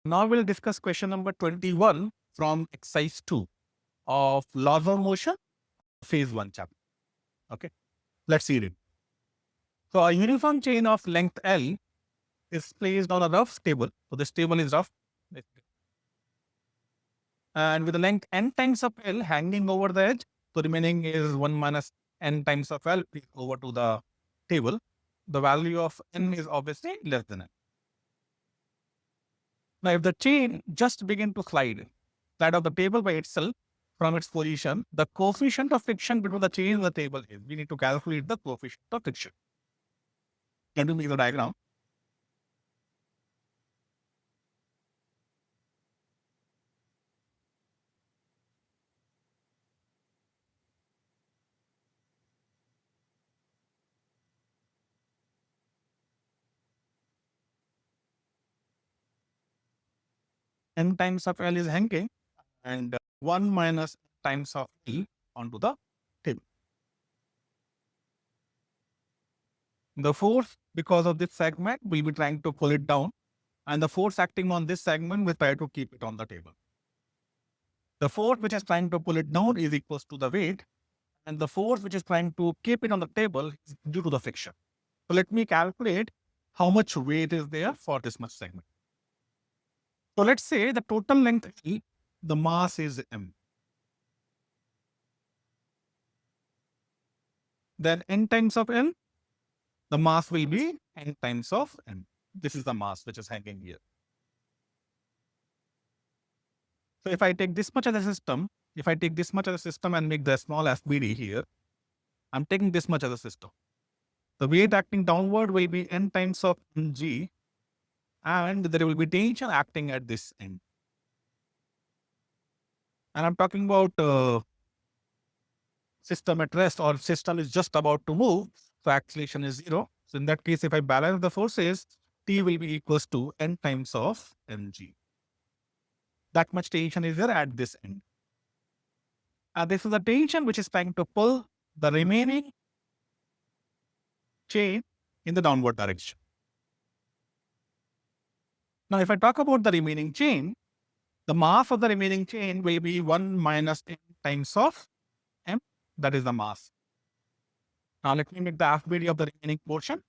Now we'll discuss question number 21 from exercise 2 of laws of motion, phase 1 chapter. Okay, let's see it. So a uniform chain of length L is placed on a rough table. So this table is rough. And with the length n times of L hanging over the edge, so remaining is 1 minus n times of L over to the table. The value of n is obviously less than n. Now, if the chain just begin to slide of the table by itself from its position, the coefficient of friction between the chain and the table is. We need to calculate the coefficient of friction. Can you make the diagram? N times of L is hanging and 1 minus times of L onto the table. The force because of this segment will be trying to pull it down, and the force acting on this segment will try to keep it on the table. The force which is trying to pull it down is equals to the weight, and the force which is trying to keep it on the table is due to the friction. So let me calculate how much weight is there for this much segment. So let's say the total length L, the mass is m. Then n times of L, the mass will be n times of m. This is the mass which is hanging here. So if I take this much as a system, and make the small FBD here, I'm taking this much as a system. The weight acting downward will be n times of mg, and there will be tension acting at this end. And I'm talking about system at rest, or system is just about to move, so acceleration is 0. So in that case, if I balance the forces, T will be equals to n times of mg. That much tension is there at this end. And this is the tension which is trying to pull the remaining chain in the downward direction. Now, if I talk about the remaining chain, the mass of the remaining chain will be 1 minus n times of m. That is the mass. Now, let me make the FBD of the remaining portion.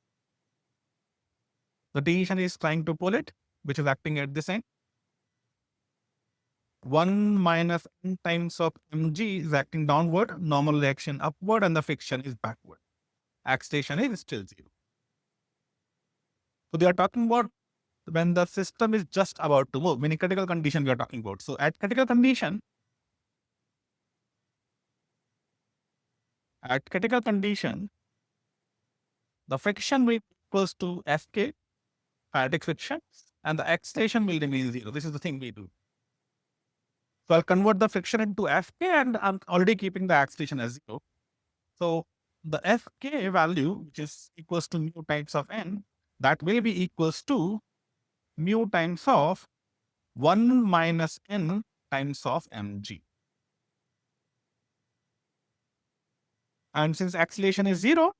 The tension is trying to pull it, which is acting at this end. 1 minus n times of mg is acting downward, normal reaction upward, and the friction is backward. Acceleration is still 0. So they are talking about when the system is just about to move, meaning critical condition we are talking about. So at critical condition, the friction will equals to Fk, kinetic friction, and the acceleration will remain 0. This is the thing we do. So I'll convert the friction into Fk, and I'm already keeping the acceleration as 0. So the Fk value, which is equals to mu times of n, that will be equals to mu times of 1 minus n times of mg. And since acceleration is 0,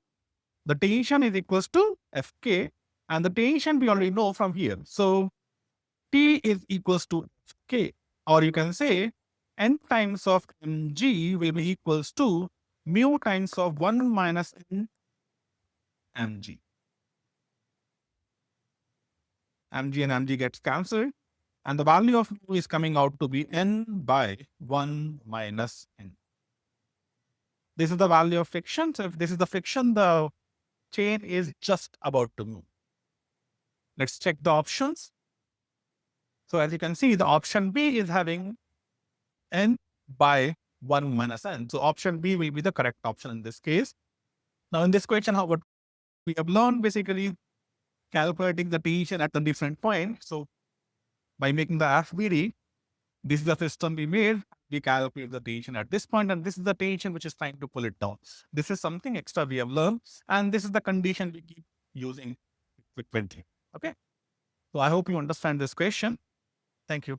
the tension is equals to Fk, and the tension we already know from here. So T is equals to Fk, or you can say n times of mg will be equals to mu times of 1 minus n mg. Mg and mg gets cancelled, and the value of mu is coming out to be n by 1 minus n. This is the value of friction. So if this is the friction, the chain is just about to move. Let's check the options. So as you can see, the option B is having n by 1 minus n. So option B will be the correct option in this case. Now in this question, what we have learned basically calculating the tension at the different point. So by making the FBD, this is the system we made. We calculate the tension at this point, and this is the tension which is trying to pull it down. This is something extra we have learned, and this is the condition we keep using frequently. Okay. So I hope you understand this question. Thank you.